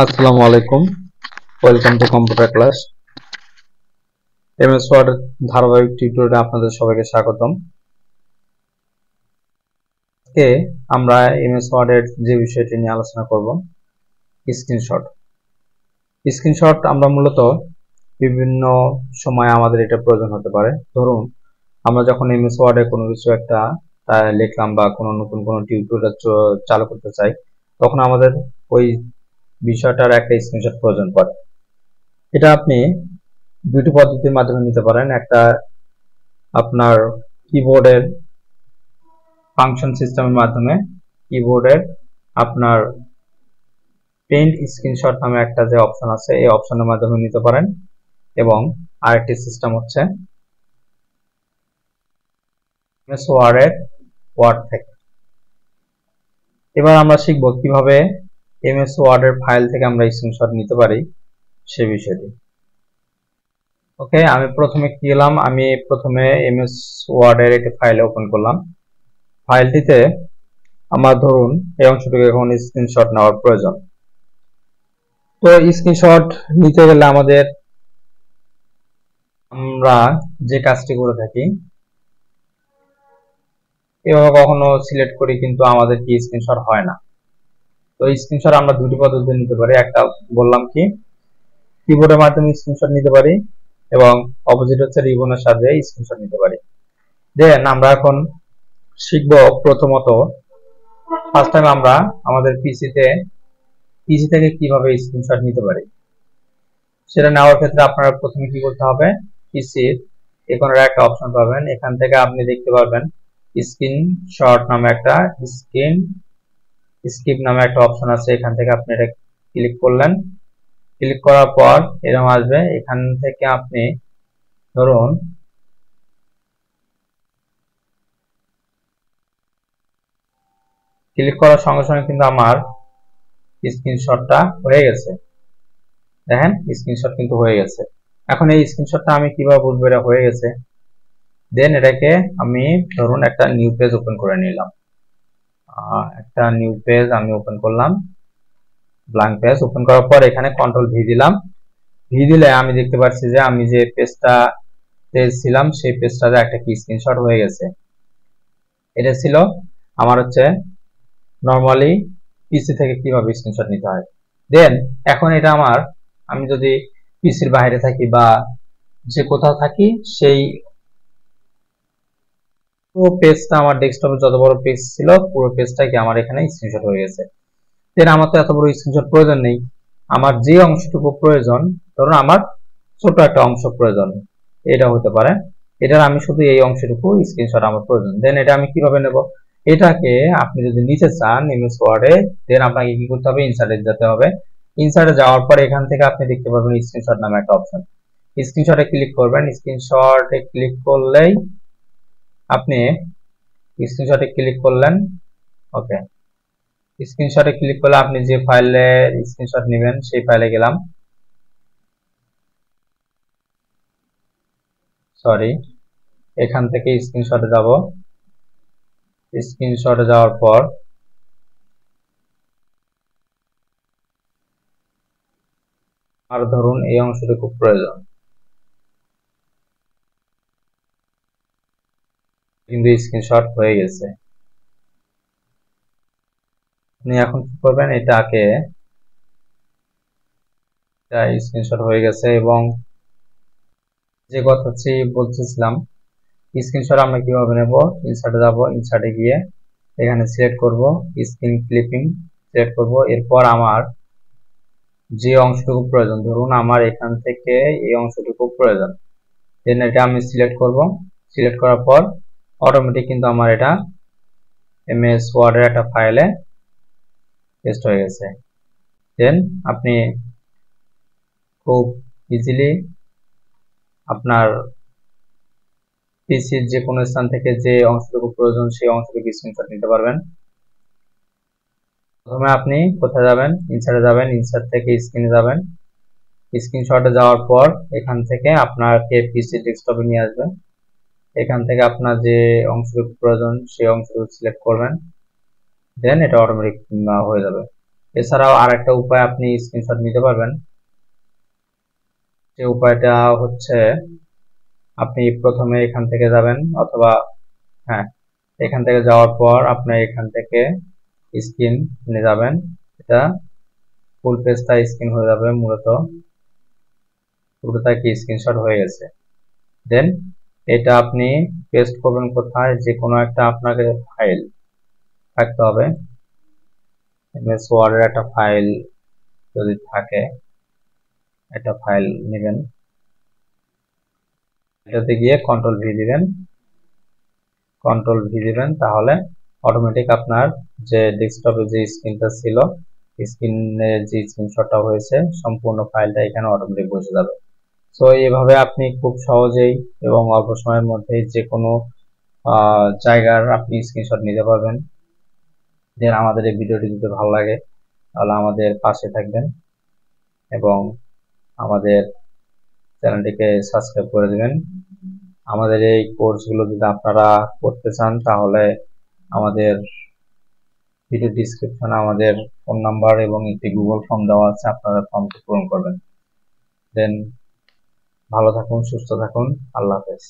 আসসালামু আলাইকুম। Welcome to computer class. MS word ধারাবাহিক টিউটোরিয়ালে আপনাদের সবাইকে স্বাগতম। আজকে আমরা এমএস ওয়ার্ডের যে বিষয়টি নিয়ে আলোচনা করব, স্ক্রিনশট। স্ক্রিনশট আমরা মূলত বিভিন্ন সময় আমাদের এটা প্রয়োজন হতে পারে। ধরুন আমরা যখন এমএস ওয়ার্ডে কোনো কিছু একটা লিখলাম বা কোনো নতুন কোনো টিউটোরিয়াল চালু করতে চাই, তখন আমাদের ওই বিষয়টার একটা স্ক্রিনশট প্রয়োজন পড়ে। এটা আপনি দুটি পদ্ধতির মাধ্যমে নিতে পারেন। একটা আপনার কিবোর্ডের ফাংশন সিস্টেমের মাধ্যমে, কিবোর্ডের আপনার প্রিন্ট স্ক্রিনশট নামে একটা যে অপশন আছে, এই অপশনের মাধ্যমে নিতে পারেন। এবং আরেকটি সিস্টেম হচ্ছে এমএস ওয়ার্ডের ওয়ার্ড থেকে। এবার আমরা শিখব কিভাবে এমএস ওয়ার্ডের ফাইল থেকে আমরা স্ক্রিনশট নিতে পারি সে বিষয়টি। ওকে, আমি প্রথমে এমএস ওয়ার্ডের একটি ফাইল ওপেন করলাম। ফাইলটিতে আমার ধরুন এই অংশটুকু এখন স্ক্রিনশট নেওয়ার প্রয়োজন। তো স্ক্রিনশট নিতে গেলে আমরা যে কাজটি করে থাকি, এভাবে কখনো সিলেক্ট করি কিন্তু আমাদের কি স্ক্রিনশট হয় না। তো স্ক্রিনশট আমরা দুটি পদ্ধতিতে নিতে পারি। একটা বললাম কি কিবোর্ডের মাধ্যমে স্ক্রিনশট নিতে পারি, এবং অপোজিট হচ্ছে রিবনের সাহায্যে স্ক্রিনশট নিতে পারি। দেন আমরা এখন শিখব প্রথমত ফার্স্ট টাইম আমরা আমাদের পিসি থেকে কিভাবে স্ক্রিনশট নিতে পারি। সেটা নেওয়ার ক্ষেত্রে আপনারা প্রথমে কি করতে হবে, পিসির এখানে একটা অপশন পাবেন, এখান থেকে আপনি দেখতে পারবেন স্ক্রিনশট নামে একটা স্কিপ নামে একটা অপশন আছে। এখান থেকে আপনি এটা ক্লিক করলেন। ক্লিক করার পর এরকম আসবে। এখান থেকে আপনি ধরুন ক্লিক করার সঙ্গে সঙ্গে কিন্তু আমার স্ক্রিনশটটা হয়ে গেছে। দেখেন স্ক্রিনশট কিন্তু হয়ে গেছে। এখন এই স্ক্রিনশটটা আমি কিভাবে বুঝবো এটা হয়ে গেছে? দেন এটাকে আমি ধরুন একটা নিউ পেজ ওপেন করে নিলাম। একটা নিউ পেজ আমি ওপেন করলাম, ব্ল্যাঙ্ক পেজ ওপেন করার পর এখানে কন্ট্রোল ভি দিলাম। ভি দিলে আমি দেখতে পাচ্ছি যে আমি যে পেজটা ছিলাম সেই পেজটাতে একটা কি স্ক্রিনশট হয়ে গেছে। এটা ছিল আমার হচ্ছে নরমালি পিসি থেকে কিভাবে স্ক্রিনশট নিতে হয়। দেন এখন এটা আমি যদি পিসির বাইরে থাকি বা যে কোথাও থাকি, সেই পুরো পেজটা আমার ডেস্কটপে যত বড় পেজ ছিল পুরো পেজটা কি আমার এখানে স্ক্রিনশট হয়ে গেছে। দেন আমার তো এত বড় স্ক্রিনশট প্রয়োজন নেই। আমার যে অংশটুকু প্রয়োজন, ধরুন আমার ছোট একটা অংশ প্রয়োজন, এটা হতে পারে, এটার আমি শুধু এই অংশটুকু স্ক্রিনশট আমার প্রয়োজন। দেন এটা আমি কিভাবে নেব? এটাকে আপনি যদি নিতে চান এমএস ওয়ার্ডে, দেন আপনাকে কি করতে হবে, ইনসার্টে যেতে হবে। ইনসার্টে যাওয়ার পর এখান থেকে আপনি দেখতে পাবেন স্ক্রিনশট নামে একটা অপশন। স্ক্রিনশটে ক্লিক করবেন। স্ক্রিনশটে ক্লিক করলেই আপনি স্ক্রিনশটে ক্লিক করলেন। ওকে, স্ক্রিনশটে ক্লিক করলে আপনি যে ফাইলে স্ক্রিনশট নেবেন সেই ফাইলে গেলাম। সরি, এখান থেকে স্ক্রিনশটে যাব। স্ক্রিনশটে যাওয়ার পর আর ধরুন এই অংশটুকু প্রয়োজন, কিন্তু স্ক্রিনশট হয়ে গেছে। আপনি এখন কি করবেন, এটাকে স্ক্রিনশট হয়ে গেছে। এবং যে কথা বলতেছিলাম, স্ক্রিনশট আমরা কিভাবে নেব, ইনসার্টে যাব। ইনসার্টে গিয়ে এখানে সিলেক্ট করব, স্ক্রিন ক্লিপিং সিলেক্ট করব। এরপর আমার যে অংশটুকু প্রয়োজন, ধরুন আমার এখান থেকে এই অংশটুকু প্রয়োজন, দেন এটা আমি সিলেক্ট করব। সিলেক্ট করার পর অটোমেটিক কিন্তু আমার এটা এমএস ওয়ার্ডের একটা ফাইলে পেস্ট হয়ে গেছে। দেন আপনি খুব ইজিলি আপনার পিসির যে কোনো স্থান থেকে যে অংশটুকু প্রয়োজন সেই অংশটুকু স্ক্রিনশট নিতে পারবেন। প্রথমে আপনি কোথায় যাবেন, ইনসার্টে যাবেন। ইনসার্ট থেকে স্ক্রিনে যাবেন। স্ক্রিনশটে যাওয়ার পর এখান থেকে আপনাকে পিসি ডেস্কটপে নিয়ে আসবে। এখান থেকে আপনার যে অংশটুকু প্রয়োজন সেই অংশটুকু সিলেক্ট করবেন। দেন এটা অটোমেটিক হয়ে যাবে। এছাড়াও আরেকটা উপায় আপনি স্ক্রিনশট নিতে পারবেন। যে উপায়টা হচ্ছে, আপনি প্রথমে এখান থেকে যাবেন, অথবা হ্যাঁ, এখান থেকে যাওয়ার পর আপনি এখান থেকে স্ক্রিন নিয়ে যাবেন। এটা ফুল পেজটা স্ক্রিন হয়ে যাবে, মূলত পুরোটা কি স্ক্রিনশট হয়ে গেছে। দেন এটা আপনি পেস্ট করবেন কোথায়, যে কোনো একটা আপনাকে ফাইল থাকতে হবে। এমএস ওয়ার্ডের একটা ফাইল যদি থাকে, একটা ফাইল নেবেন, এটাতে গিয়ে কন্ট্রোল ভি দিবেন, তাহলে অটোমেটিক আপনার যে ডেস্কটপে যে স্ক্রিনটা ছিল, স্ক্রিনের যে স্ক্রিনশটটা হয়েছে সম্পূর্ণ ফাইলটা এখানে অটোমেটিক বসে যাবে। সো এইভাবে আপনি খুব সহজেই এবং অল্প সময়ের মধ্যেই যে কোনো জায়গার আপনি স্ক্রিনশট নিতে পারবেন। দেন আমাদের এই ভিডিওটি যদি ভালো লাগে তাহলে আমাদের পাশে থাকবেন এবং আমাদের চ্যানেলটিকে সাবস্ক্রাইব করে দেবেন। আমাদের এই কোর্সগুলো যদি আপনারা করতে চান তাহলে আমাদের ভিডিও ডিসক্রিপশনে আমাদের ফোন নাম্বার এবং একটি গুগল ফর্ম দেওয়া আছে, আপনারা ফর্মটি পূরণ করবেন। দেন ভালো থাকুন, সুস্থ থাকুন, আল্লাহ হাফেজ।